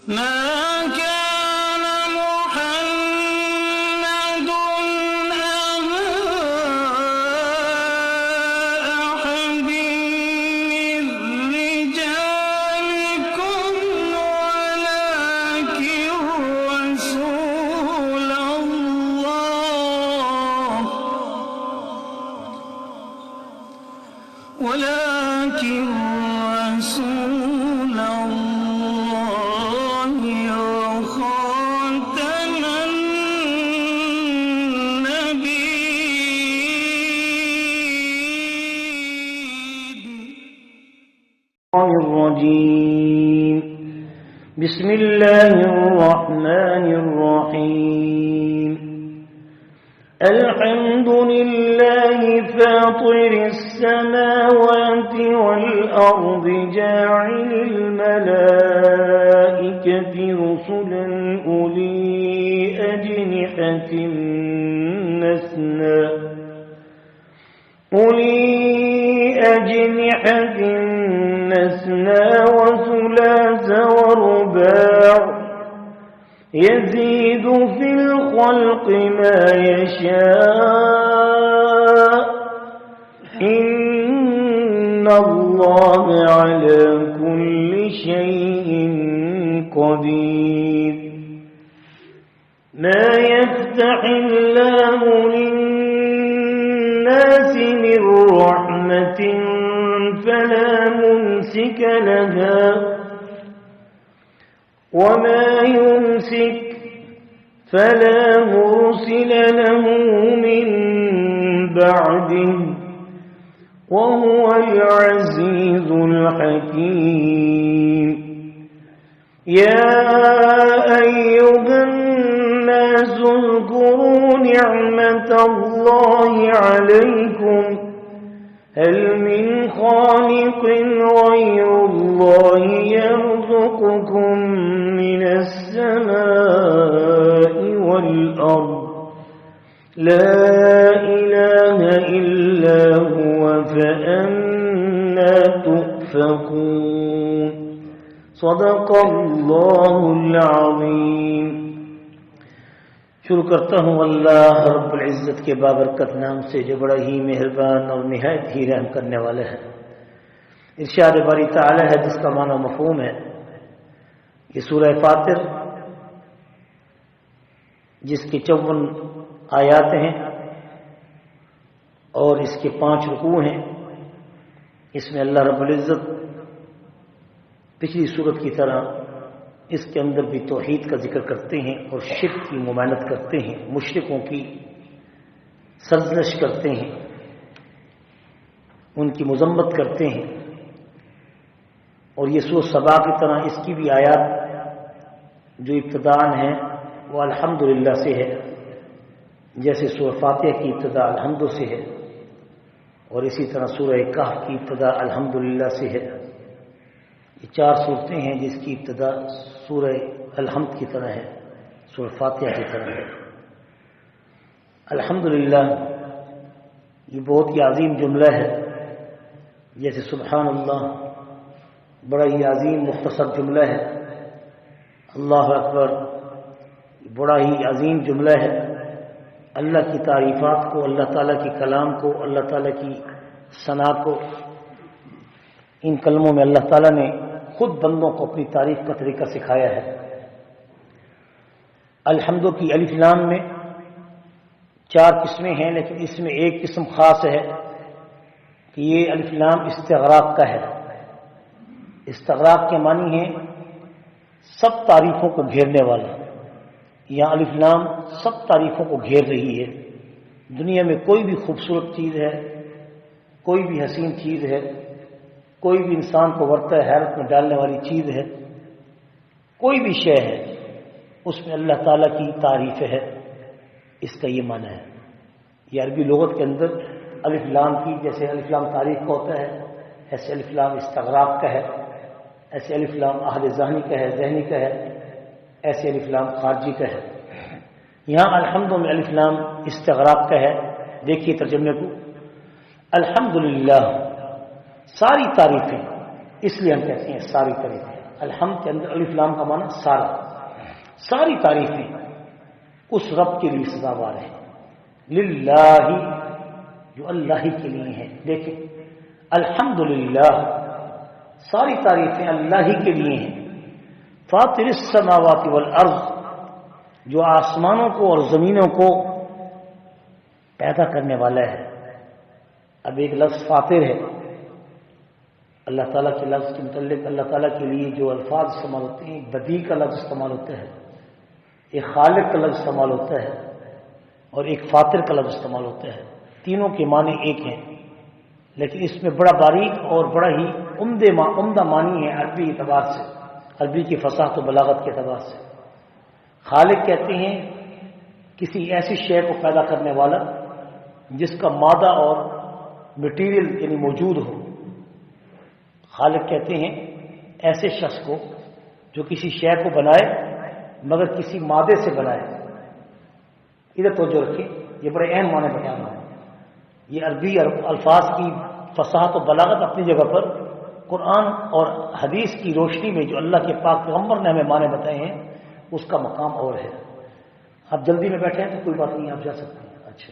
ما كان محمد أبا أحد من رجالكم ولكن رسول الله وخاتم النبيين. الرجيم. بسم الله الرحمن الرحيم. الحمد لله فاطر السماوات والأرض جاعل الملائكة رسلا أولي أجنحة مثنى وثلاث ورباع يزيد في الخلق ما يشاء إن الله على كل شيء قدير. ما يفتح الله للناس من رحمة فلا ممسك لها وما يمسك فلا مرسل له من بعده وهو العزيز الحكيم. يا أيها الناس اذكروا نعمة الله عليكم هل من خالق غير الله يرزقكم من السماء والأرض لا إله إلا هو فأنى تؤفكون. صدق اللہ العظیم. شروع کرتا ہوں اللہ رب العزت کے بابرکت نام سے جو بڑا ہی مہربان اور نہایت ہی رحم کرنے والا ہے. ارشاد باری تعالی ہے جس کا معنی مفہوم ہے. یہ سورہ فاطر جس کے 54 آیات ہیں اور اس کے 5 رکوع ہیں. اس میں اللہ رب العزت پچھلی صورت کی طرح اس کے اندر بھی توحید کا ذکر کرتے ہیں اور شرک کی ممانعت کرتے ہیں، مشرکوں کی سرزنش کرتے ہیں، ان کی مذمت کرتے ہیں. اور یہ سورہ سبا کی طرح اس کی بھی آیات جو ابتداءً ہیں وہ الحمدللہ سے ہے، جیسے سورہ فاتحہ کی ابتدا الحمد سے ہے اور اسی طرح سورہ کہف کی ابتدا الحمدللہ سے ہے. یہ 4 صورتیں ہیں جس کی ابتدا سورہ الحمد کی طرح ہے، سورہ فاتحہ کی طرح ہے. الحمدللہ یہ بہت ہی عظیم جملہ ہے، جیسے سبحان اللہ بڑا ہی عظیم مختصر جملہ ہے، اللہ اکبر بڑا ہی عظیم جملہ ہے. اللہ کی تعریفات کو، اللہ تعالیٰ کی کلام کو، اللہ تعالیٰ کی ثنا کو، ان کلموں میں اللہ تعالیٰ نے خود بندوں کو اپنی تعریف کا طریقہ سکھایا ہے. الحمد کی الف لام میں 4 قسمیں ہیں، لیکن اس میں ایک قسم خاص ہے کہ یہ الف لام استغراق کا ہے. استغراق کے معنی ہے سب تعریفوں کو گھیرنے والا. یہاں الف لام سب تعریفوں کو گھیر رہی ہے. دنیا میں کوئی بھی خوبصورت چیز ہے، کوئی بھی حسین چیز ہے، کوئی بھی انسان کو ورطہ حیرت میں ڈالنے والی چیز ہے، کوئی بھی شے ہے، اس میں اللہ تعالیٰ کی تعریف ہے. اس کا یہ معنی ہے. یہ عربی لغت کے اندر الف لام کی، جیسے الف لام تعریف کا ہوتا ہے ایسے الف لام استغراق کا ہے، ایسے الف لام اہل ذہنی کا ہے، ذہنی کا ہے، ایسے الف لام خارجی کا ہے. یہاں الحمد میں الف لام استغراق کا ہے. دیکھیے ترجمے کو. الحمدللہ ساری تعریفیں، اس لیے ہم کہتے ہیں ساری تعریفیں، الحمد کے اندر الف لام کا معنی سارا، ساری تعریفیں اس رب کے لیے سزاوار ہیں، للہ جو اللہ ہی کے لیے ہیں۔ دیکھیں الحمدللہ ساری تعریفیں اللہ ہی کے لیے ہیں، فاطر السماوات والارض جو آسمانوں کو اور زمینوں کو پیدا کرنے والا ہے۔ اب ایک لفظ فاطر ہے، اللہ تعالیٰ کے لفظ کے متعلق اللہ تعالیٰ کے لیے جو الفاظ استعمال ہوتے ہیں، ایک بدیع کا لفظ استعمال ہوتا ہے، ایک خالق کا لفظ استعمال ہوتا ہے، اور ایک فاطر کا لفظ استعمال ہوتا ہے۔ تینوں کے معنی ایک ہیں، لیکن اس میں بڑا باریک اور بڑا ہی عمدہ معنی ہے عربی اعتبار سے، عربی کی فصاحت و بلاغت کے اعتبار سے۔ خالق کہتے ہیں کسی ایسی شے کو پیدا کرنے والا جس کا مادہ اور مٹیریل یعنی موجود ہو۔ خالق کہتے ہیں ایسے شخص کو جو کسی شے کو بنائے مگر کسی مادے سے بنائے۔ ادھر توجہ رکھیں، یہ بڑے اہم معنی بتا رہا ہوں۔ یہ عربی الفاظ کی فصاحت و بلاغت اپنی جگہ پر، قرآن اور حدیث کی روشنی میں جو اللہ کے پاک پیغمبر نے ہمیں معنی بتائے ہیں اس کا مقام اور ہے۔ آپ جلدی میں بیٹھے ہیں تو کوئی بات نہیں، آپ جا سکتے ہیں۔ اچھا،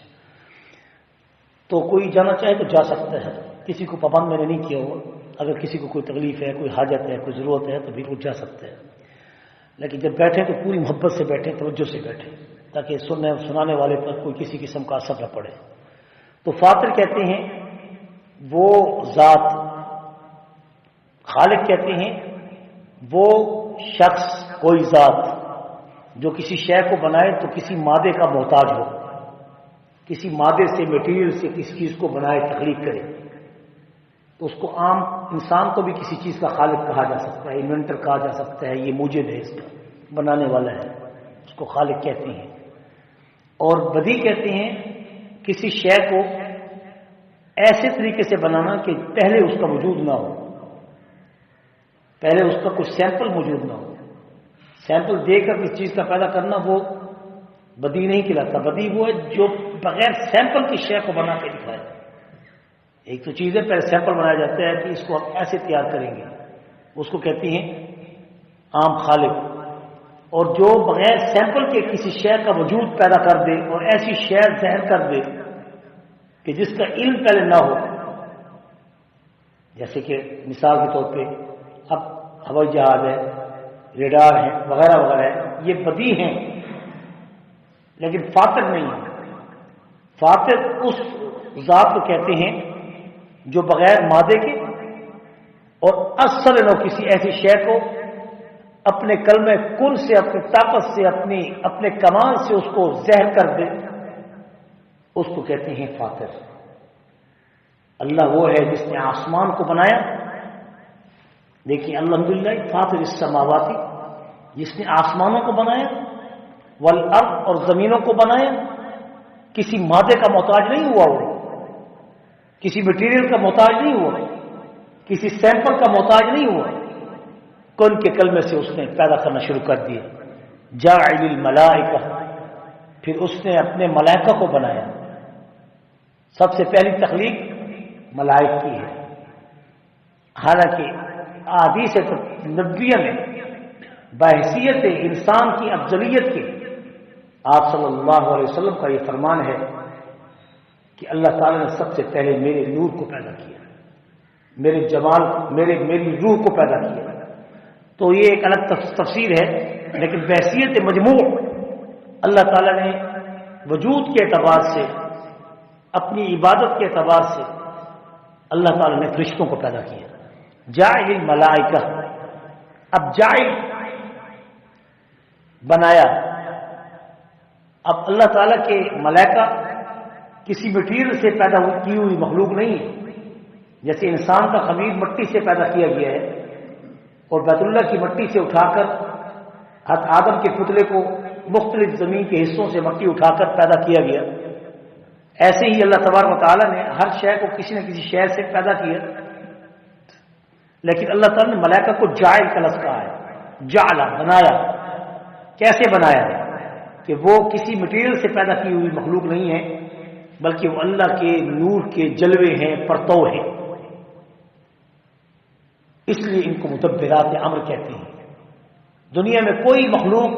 تو کوئی جانا چاہے تو جا سکتا ہے، کسی کو پابند میں نے نہیں کیا ہوا۔ اگر کسی کو کوئی تکلیف ہے، کوئی حاجت ہے، کوئی ضرورت ہے تو بالکل جا سکتے ہیں، لیکن جب بیٹھیں تو پوری محبت سے بیٹھیں، توجہ سے بیٹھیں، تاکہ سنانے والے پر کوئی کسی قسم کا اثر نہ پڑے۔ تو فاطر کہتے ہیں وہ ذات، خالق کہتے ہیں وہ شخص، کوئی ذات جو کسی شے کو بنائے تو کسی مادے کا محتاج ہو، کسی مادے سے، مٹیریل سے کسی چیز کو بنائے، تخلیق کرے، تو اس کو عام انسان کو بھی کسی چیز کا خالق کہا جا سکتا ہے، انوینٹر کہا جا سکتا ہے، یہ موجد ہے، اس کا بنانے والا ہے، اس کو خالق کہتے ہیں۔ اور بدیع کہتے ہیں کسی شے کو ایسے طریقے سے بنانا کہ پہلے اس کا وجود نہ ہو، پہلے اس کا کوئی سیمپل موجود نہ ہو۔ سیمپل دے کر اس چیز کا پیدا کرنا وہ بدیع نہیں کہلاتا۔ بدیع وہ ہے جو بغیر سیمپل کی شے کو بنا کے دکھائے۔ ایک تو چیز ہے پہلے سیمپل بنایا جاتا ہے کہ اس کو ہم ایسے تیار کریں گے، اس کو کہتی ہیں عام خالق۔ اور جو بغیر سیمپل کے کسی شے کا وجود پیدا کر دے اور ایسی شے ظاہر کر دے کہ جس کا علم پہلے نہ ہو، جیسے کہ مثال کے طور پہ اب ہوائی جہاز ہے، ریڈار ہے، وغیرہ وغیرہ ہے، یہ بدیع ہیں لیکن فاطر نہیں ہے۔ فاطر اس ذات کو کہتے ہیں جو بغیر مادے کے اور اثر نو کسی ایسی شے کو اپنے کلمہ کن سے، اپنی طاقت سے، اپنے کمال سے اس کو ظاہر کر دے، اس کو کہتے ہیں فاطر۔ اللہ وہ ہے جس نے آسمان کو بنایا۔ دیکھیے الحمدللہ فاطر السماوات، جس نے آسمانوں کو بنایا، والارض اور زمینوں کو بنایا، کسی مادے کا محتاج نہیں ہوا، وہ کسی مٹیریل کا محتاج نہیں ہوا، کسی سیمپل کا محتاج نہیں ہوا، کن کے کلمے سے اس نے پیدا کرنا شروع کر دیا۔ جاعل الملائکہ، پھر اس نے اپنے ملائکہ کو بنایا۔ سب سے پہلی تخلیق ملائک کی ہے، حالانکہ احادیث نبویہ میں بحیثیت انسان کی افضلیت کے آپ صلی اللہ علیہ وسلم کا یہ فرمان ہے کہ اللہ تعالیٰ نے سب سے پہلے میرے نور کو پیدا کیا، میرے جمال، میری روح کو پیدا کیا۔ تو یہ ایک الگ تفسیر ہے، لیکن بحیثیت مجموع اللہ تعالیٰ نے وجود کے اعتبار سے، اپنی عبادت کے اعتبار سے اللہ تعالیٰ نے فرشتوں کو پیدا کیا۔ جاعل الملائکہ، اب جاعل بنایا، اب اللہ تعالیٰ کے ملائکہ کسی مٹیریل سے پیدا کی ہوئی مخلوق نہیں ہے، جیسے انسان کا خمیر مٹی سے پیدا کیا گیا ہے اور بیت اللہ کی مٹی سے اٹھا کر حضرت آدم کے پتلے کو مختلف زمین کے حصوں سے مٹی اٹھا کر پیدا کیا گیا، ایسے ہی اللہ تبارک و تعالیٰ نے ہر شے کو کسی نہ کسی شے سے پیدا کیا۔ لیکن اللہ تعالیٰ نے ملائکہ کو جاعل کا لفظ کہا ہے، جعل بنایا۔ کیسے بنایا؟ کہ وہ کسی مٹیریل سے پیدا کی ہوئی مخلوق نہیں ہے، بلکہ وہ اللہ کے نور کے جلوے ہیں، پرتو ہیں۔ اس لیے ان کو مدبرات امر کہتے ہیں۔ دنیا میں کوئی مخلوق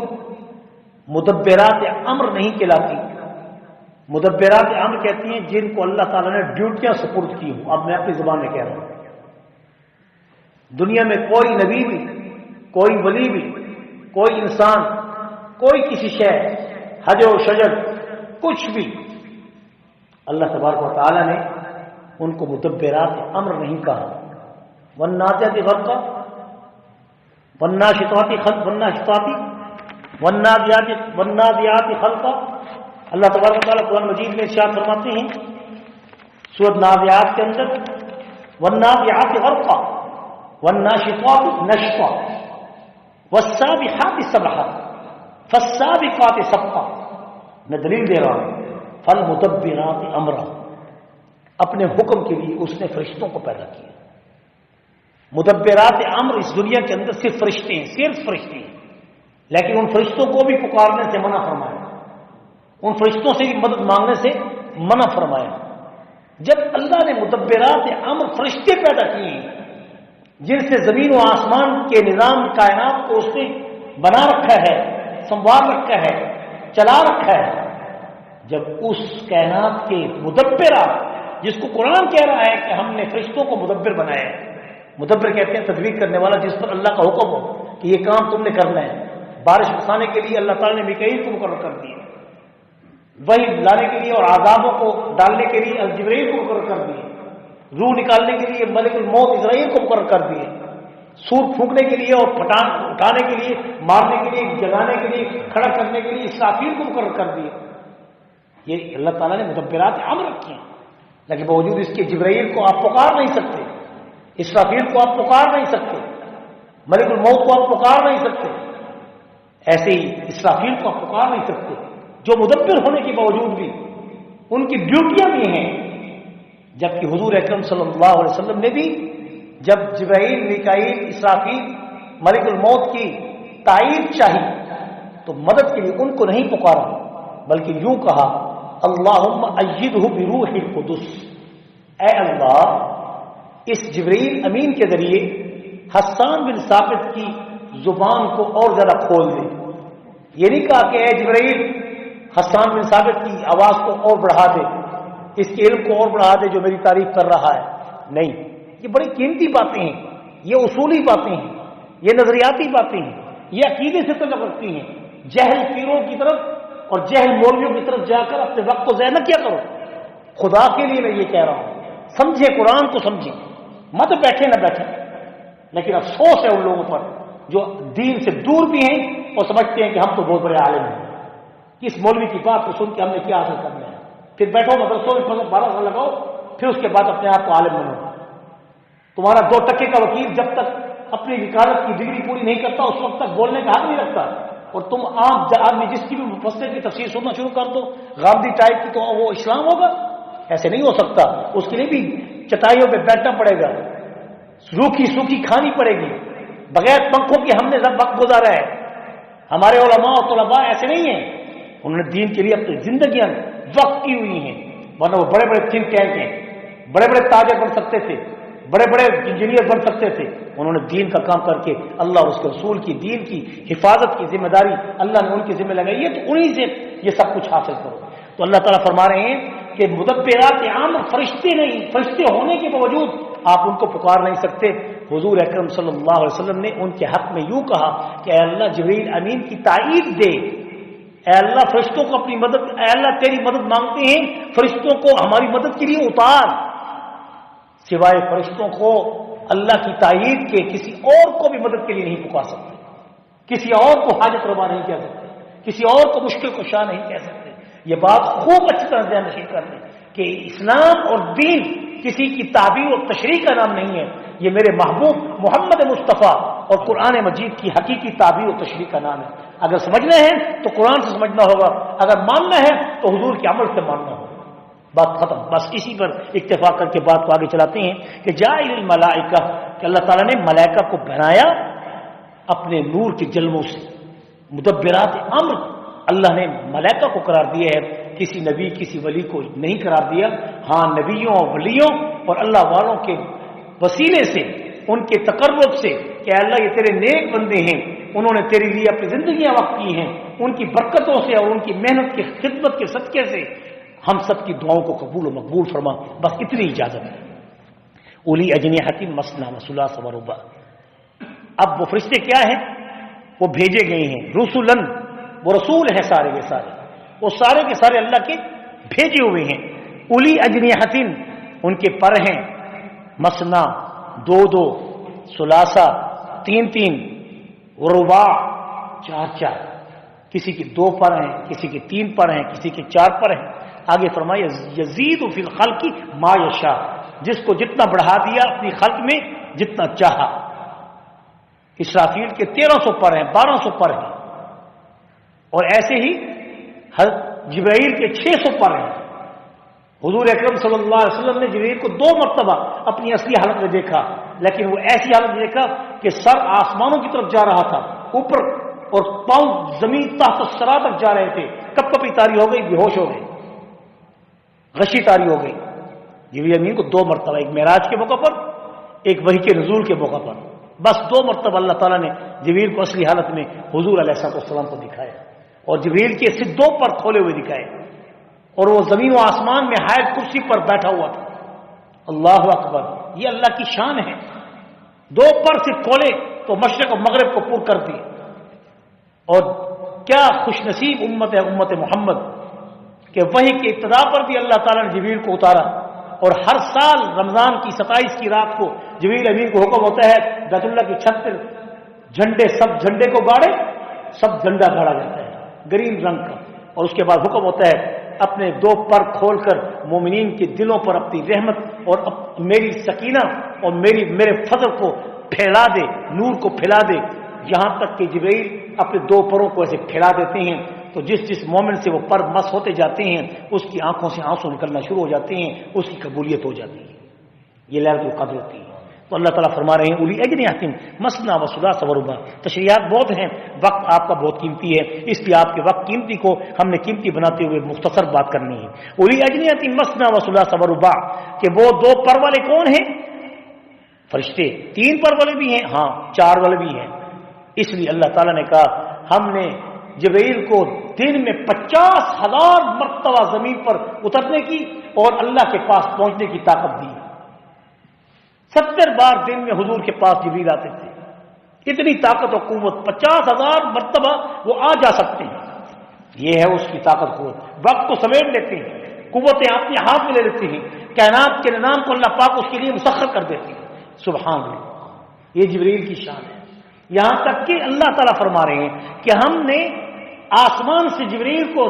مدبرات امر نہیں کہلاتی۔ مدبرات امر کہتی ہیں جن کو اللہ تعالیٰ نے ڈیوٹیاں سپرد کی ہوں۔ اب میں اپنی زبان میں کہہ رہا ہوں، دنیا میں کوئی نبی بھی، کوئی ولی بھی، کوئی انسان، کوئی کسی شے، حجر و شجر، کچھ بھی، اللہ تبارک و تعالیٰ نے ان کو مدبرات امر نہیں کہا۔ والنازعات غرقا والناشطات خلقا۔ اللہ تبارک و تعالیٰ قرآن مجید میں ارشاد فرماتے ہیں سورۃ نازعات کے اندر، والنازعات غرقا والناشطات نشطا والسابحات سبحا فالسابقات سبقا۔ میں دلیل دے رہا ہوں، فالمدبرات امرا، اپنے حکم کے لیے اس نے فرشتوں کو پیدا کیا۔ مدبرات امر اس دنیا کے اندر صرف فرشتے ہیں، صرف فرشتے ہیں، لیکن ان فرشتوں کو بھی پکارنے سے منع فرمایا، ان فرشتوں سے بھی مدد مانگنے سے منع فرمایا۔ جب اللہ نے مدبرات امر فرشتے پیدا کیے ہیں جن سے زمین و آسمان کے نظام کائنات کو اس نے بنا رکھا ہے، سنوار رکھا ہے، چلا رکھا ہے، جب اس کائنات کے مدبرات، جس کو قرآن کہہ رہا ہے کہ ہم نے فرشتوں کو مدبر بنایا ہے، مدبر کہتے ہیں تدبیر کرنے والا، جس پر اللہ کا حکم ہو کہ یہ کام تم نے کرنا ہے۔ بارش برسانے کے لیے اللہ تعالیٰ نے میکائیل کو مقرر کر دیا، وہی لانے کے لیے اور عذابوں کو ڈالنے کے لیے جبرائیل کو مقرر کر دیے، روح نکالنے کے لیے ملک الموت اسرائیل کو مقرر کر دیے، سور پھونکنے کے لیے اور اٹھانے کے لیے، مارنے کے لیے، جگانے کے لیے، کھڑا کرنے کے لیے اسرافیل کو مقرر کر دیے۔ یہ اللہ تعالیٰ نے مدبرات امر رکھے ہیں، لیکن باوجود اس کے جبرائیل کو آپ پکار نہیں سکتے، اسرافیل کو آپ پکار نہیں سکتے، ملک الموت کو آپ پکار نہیں سکتے، ایسے ہی اسرافیل کو آپ پکار نہیں سکتے، جو مدبر ہونے کے باوجود بھی ان کی ڈیوٹیاں بھی ہیں۔ جبکہ حضور اکرم صلی اللہ علیہ وسلم نے بھی جب جبرائیل، میکائیل، اسرافیل، ملک الموت کی تائید چاہی تو مدد کے لیے ان کو نہیں پکارا، بلکہ یوں کہا، اللہم ایدہ بروح القدس، اے اللہ اس جبرائیل امین کے ذریعے حسان بن ثابت کی زبان کو اور زیادہ کھول دے۔ یہ نہیں کہا کہ اے جبرائیل حسان بن ثابت کی آواز کو اور بڑھا دے، اس کے علم کو اور بڑھا دے جو میری تعریف کر رہا ہے، نہیں، یہ بڑی قیمتی باتیں ہیں، یہ اصولی باتیں ہیں، یہ نظریاتی باتیں ہیں، یہ عقیدے سے تعلق رکھتی ہیں۔ جہل پیروں کی طرف اور جہل مولویوں کی طرف جا کر اپنے وقت کو ضائع نہ کیا کرو، خدا کے لیے میں یہ کہہ رہا ہوں، سمجھے قرآن کو سمجھے، مت بیٹھے نہ بیٹھے۔ لیکن افسوس ہے ان لوگوں پر جو دین سے دور بھی ہیں اور سمجھتے ہیں کہ ہم تو بہت بڑے عالم ہیں، کس مولوی کی بات کو سن کے ہم نے کیا حاصل کرنا ہے، پھر بیٹھو مدرسوں میں 12 سال لگاؤ، پھر اس کے بعد اپنے آپ کو عالم بنو۔ تمہارا 2 ٹکے کا وکیل جب تک اپنی وکالت کی ڈگری پوری نہیں کرتا اس وقت تک بولنے کا حق نہیں رکھتا، اور تم عام آدمی جس کی بھی مسئلے کی تفسیر سننا شروع کر دو غامدی ٹائپ کی، تو وہ اسلام ہوگا؟ ایسے نہیں ہو سکتا، اس کے لیے بھی چٹائیوں پہ بیٹھنا پڑے گا، روکھی سوکھی کھانی پڑے گی، بغیر پنکھوں کی ہم نے وقت گزارا ہے۔ ہمارے علماء اور طلباء ایسے نہیں ہیں، انہوں نے دین کے لیے اپنی زندگیاں وقف کی ہوئی ہیں، ورنہ وہ بڑے بڑے تھنک ٹینک ہیں، بڑے بڑے تاجر بن سکتے تھے، بڑے بڑے انجینئر بن سکتے تھے، انہوں نے دین کا کام کر کے اللہ اور اس کے رسول کی دین کی حفاظت کی ذمہ داری اللہ نے ان کی ذمہ لگائی ہے، تو انہی سے یہ سب کچھ حاصل کرو۔ تو اللہ تعالیٰ فرما رہے ہیں کہ مدبرات عام فرشتے نہیں، فرشتے ہونے کے باوجود آپ ان کو پکار نہیں سکتے۔ حضور اکرم صلی اللہ علیہ وسلم نے ان کے حق میں یوں کہا کہ اے اللہ جبرائیل امین کی تائید دے، اے اللہ فرشتوں کو اپنی مدد، اے اللہ تیری مدد مانگتے ہیں، فرشتوں کو ہماری مدد کے لیے اتار۔ سوائے فرشتوں کو اللہ کی تائید کے کسی اور کو بھی مدد کے لیے نہیں پکار سکتے، کسی اور کو حاجت روا نہیں کہہ سکتے، کسی اور کو مشکل کشا نہیں کہہ سکتے۔ یہ بات خوب اچھی طرح ذہن نشین کر لیں کہ اسلام اور دین کسی کی تعبیر اور تشریح کا نام نہیں ہے، یہ میرے محبوب محمد مصطفیٰ اور قرآن مجید کی حقیقی تعبیر اور تشریح کا نام ہے۔ اگر سمجھنا ہے تو قرآن سے سمجھنا ہوگا، اگر ماننا ہے تو حضور کے عمل سے ماننا ہوگا۔ بات ختم۔ بس اسی پر اتفاق کر کے بات کو آگے چلاتے ہیں کہ جاعل الملائکہ، کہ اللہ تعالیٰ نے ملائکہ کو بنایا اپنے نور کے جلووں سے۔ مدبرات امر اللہ نے ملائکہ کو قرار دیا ہے، کسی نبی کسی ولی کو نہیں قرار دیا۔ ہاں نبیوں اور ولیوں اور اللہ والوں کے وسیلے سے ان کے تقرب سے کہ اللہ یہ تیرے نیک بندے ہیں، انہوں نے تیرے لیے اپنی زندگیاں وقف کی ہیں، ان کی برکتوں سے اور ان کی محنت کی خدمت کے صدقے سے ہم سب کی دعاؤں کو قبول و مقبول فرما، بس اتنی اجازت ہے۔ اولی اجنحۃ مثنی وثلاث ورباع۔ اب وہ فرشتے کیا ہیں؟ وہ بھیجے گئے ہیں، رسولن، وہ رسول ہیں سارے کے سارے، وہ سارے کے سارے اللہ کے بھیجے ہوئے ہیں۔ اولی اجنحۃ، ان کے پر ہیں، مثنا، دو دو، ثلاثہ، تین تین، ورباع، چار چار، کسی کے دو پر ہیں، کسی کے تین پر ہیں، کسی کے چار پر ہیں۔ آگے فرمایا یزید فی الخلق ما یشاء، جس کو جتنا بڑھا دیا اپنی خلق میں جتنا چاہا۔ اسرافیل کے 1300 پر ہیں، 1200 پر ہیں، اور ایسے ہی جبرائیل کے 600 پر ہیں۔ حضور اکرم صلی اللہ علیہ وسلم نے جبرائیل کو 2 مرتبہ اپنی اصلی حالت میں دیکھا، لیکن وہ ایسی حالت میں دیکھا کہ سر آسمانوں کی طرف جا رہا تھا اوپر، اور پاؤں زمین تحت الثری تک جا رہے تھے، کب کبھی تاری ہو گئی، بے ہوش ہو گئے، غشی تاری ہو گئی۔ جبرائیل امین کو 2 مرتبہ، ایک معراج کے موقع پر، ایک وحی کے نزول کے موقع پر، بس 2 مرتبہ اللہ تعالیٰ نے جبرائیل کو اصلی حالت میں حضور علیہ السلام کو دکھایا، اور جبرائیل کے صرف 2 پر کھولے ہوئے دکھائے، اور وہ زمین و آسمان میں حائل کرسی پر بیٹھا ہوا تھا۔ اللہ اکبر، یہ اللہ کی شان ہے۔ 2 پر صرف کھولے تو مشرق اور مغرب کو پور کر دیے۔ اور کیا خوش نصیب امت ہے امت محمد کہ وحی کی ابتدا پر بھی اللہ تعالیٰ نے جبرائیل کو اتارا، اور ہر سال رمضان کی 27 کی رات کو جبرائیل امین کو حکم ہوتا ہے بیت اللہ کی چھت پر جھنڈے، سب جھنڈے کو گاڑے، سب جھنڈا گاڑا جاتا ہے گرین رنگ کا، اور اس کے بعد حکم ہوتا ہے اپنے 2 پر کھول کر مومنین کے دلوں پر اپنی رحمت اور میری سکینہ اور میرے فضل کو پھیلا دے، نور کو پھیلا دے، یہاں تک کہ جبرائیل اپنے 2 پروں کو ایسے پھیلا دیتے ہیں تو جس مومن سے وہ پر مس ہوتے جاتے ہیں اس کی آنکھوں سے آنسو نکلنا شروع ہو جاتے ہیں، اس کی قبولیت ہو جاتی ہے۔ یہ لیلۃ القدر ہوتی ہے۔ تو اللہ تعالیٰ فرما رہے ہیں اولی اجنحۃ مثنی وثلاث ورباع۔ تشریحات بہت ہیں، وقت آپ کا بہت قیمتی ہے، اس لیے آپ کے وقت قیمتی کو ہم نے قیمتی بناتے ہوئے مختصر بات کرنی ہے۔ اولی اجنحۃ مثنی وثلاث ورباع، کہ وہ 2 پر والے کون ہیں؟ فرشتے۔ 3 پر والے بھی ہیں، ہاں 4 والے بھی ہیں۔ اس لیے اللہ تعالیٰ نے کہا ہم نے جبرائیل کو دن میں 50,000 مرتبہ زمین پر اترنے کی اور اللہ کے پاس پہنچنے کی طاقت دی۔ 70 بار دن میں حضور کے پاس جبرائیل آتے تھے، اتنی طاقت اور قوت، 50,000 مرتبہ وہ آ جا سکتے ہیں۔ یہ ہے اس کی طاقت قوت، وقت کو سمیٹ لیتے ہیں، قوتیں اپنے ہاتھ میں لے لیتے ہیں، کائنات کے نظام کو اللہ پاک اس کے لیے مسخر کر دیتے ہیں۔ سبحان اللہ، یہ جبرائیل کی شان ہے۔ یہاں تک کہ اللہ تعالیٰ فرما رہے ہیں کہ ہم نے آسمان سے جبرائیل کو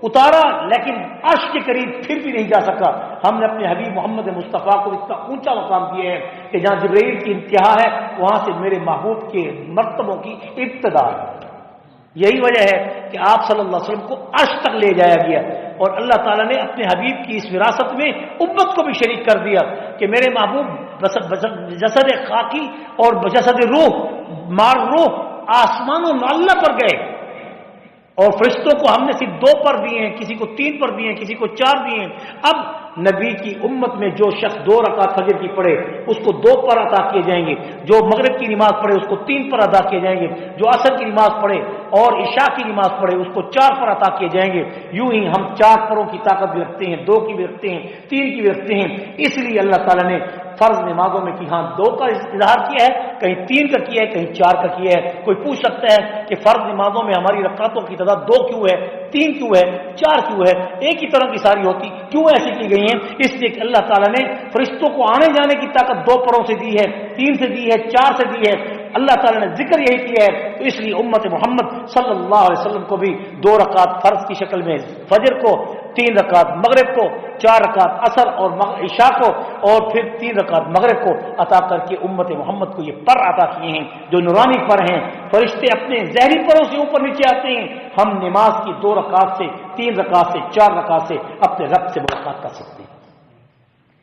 اتارا لیکن عرش کے قریب پھر بھی نہیں جا سکا۔ ہم نے اپنے حبیب محمد مصطفیٰ کو اتنا اونچا مقام دیا ہے کہ جہاں جبرائیل کی انتہا ہے وہاں سے میرے محبوب کے مرتبوں کی ابتدا ہے۔ یہی وجہ ہے کہ آپ صلی اللہ علیہ وسلم کو عرش تک لے جایا گیا، اور اللہ تعالیٰ نے اپنے حبیب کی اس وراثت میں امت کو بھی شریک کر دیا کہ میرے محبوب جسد خاکی اور جسد روح، مار روح آسمانوں معلّہ پر گئے، اور فرشتوں کو ہم نے صرف 2 پر دیے ہیں، کسی کو 3 پر دیے ہیں، کسی کو 4 دیے ہیں۔ اب نبی کی امت میں جو شخص 2 رکعت فجر کی پڑھے اس کو 2 پر عطا کیے جائیں گے، جو مغرب کی نماز پڑھے اس کو 3 پر ادا کیے جائیں گے، جو عصر کی نماز پڑھے اور عشاء کی نماز پڑھے اس کو 4 پر عطا کیے جائیں گے۔ یوں ہی ہم 4 پروں کی طاقت بھی رکھتے ہیں، 2 کی بھی رکھتے ہیں، 3 کی بھی رکھتے ہیں۔ اس لیے اللہ تعالیٰ نے فرض نمازوں میں کہ ہاں 2 کا اظہار کیا ہے، کہیں 3 کا کیا ہے، کہیں 4 کا کیا ہے۔ کوئی پوچھ سکتا ہے کہ فرض نمازوں میں ہماری رکعتوں کی تعداد 2 کیوں ہے، 3 کیوں ہے، 4 کیوں ہے، ایک ہی طرح کی ساری ہوتی، کیوں ایسی کی گئی ہیں؟ اس لیے کہ اللہ تعالیٰ نے فرشتوں کو آنے جانے کی طاقت 2 پروں سے دی ہے، 3 سے دی ہے، 4 سے دی ہے۔ اللہ تعالیٰ نے ذکر یہی کیا ہے، تو اس لیے امت محمد صلی اللہ علیہ وسلم کو بھی 2 رکعت فرض کی شکل میں فجر کو، 3 رکعت مغرب کو، 4 رکعت عصر اور عشاء کو، اور پھر 3 رکعت مغرب کو عطا کر کے امت محمد کو یہ پر عطا کیے ہیں جو نورانی پر ہیں۔ فرشتے اپنے ظاہری پروں سے اوپر نیچے آتے ہیں، ہم نماز کی 2 رکعت سے، 3 رکعت سے، 4 رکعت سے اپنے رب سے ملاقات کر سکتے ہیں۔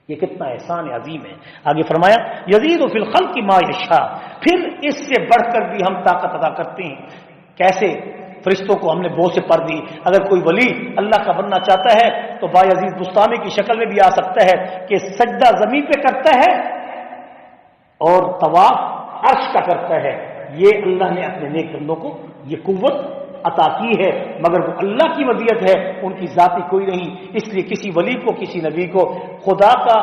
یہ کتنا احسان عظیم ہے۔ آگے فرمایا یزید فی الخلق ما یشاء، پھر اس سے بڑھ کر بھی ہم طاقت عطا کرتے ہیں۔ کیسے؟ فرشتوں کو ہم نے بہت سے پر دی۔ اگر کوئی ولی اللہ کا بننا چاہتا ہے تو بایزید بستامی کی شکل میں بھی آ سکتا ہے کہ سجدہ زمین پہ کرتا ہے اور طواف عرش کا کرتا ہے، یہ اللہ نے اپنے نیک بندوں کو یہ قوت عطا کی ہے، مگر وہ اللہ کی مدیت ہے، ان کی ذاتی کوئی نہیں۔ اس لیے کسی ولی کو، کسی نبی کو خدا کا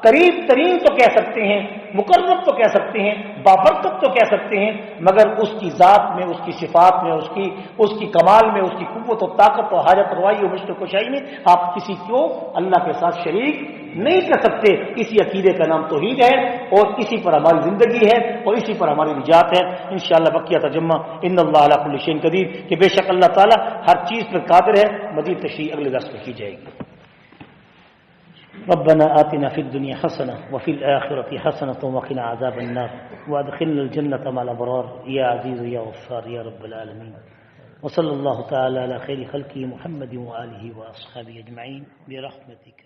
قریب ترین تو کہہ سکتے ہیں، مقرب تو کہہ سکتے ہیں، بابرکت تو کہہ سکتے ہیں، مگر اس کی ذات میں، اس کی صفات میں، اس کی کمال میں، اس کی قوت و طاقت و حاجت روائی و مشت و کشائی میں آپ کسی کو اللہ کے ساتھ شریک نہیں کر سکتے۔ اسی عقیدے کا نام توحید ہے، اور اسی پر ہماری زندگی ہے، اور اسی پر ہماری نجات ہے انشاءاللہ۔ بقیہ تجمع ان اللہ علی کل شیء قدیر، کہ بے شک اللہ تعالیٰ ہر چیز پر قادر ہے۔ مزید تشریح اگلے درس میں کی جائے گی۔ ربنا آتنا في الدنيا حسنة وفي الآخرة حسنة وقنا عذاب النار وادخلنا الجنة مع الأبرار يا عزيز يا غفار يا رب العالمين، وصلى الله تعالى على خير خلقه محمد وآله وأصحابه أجمعين برحمتك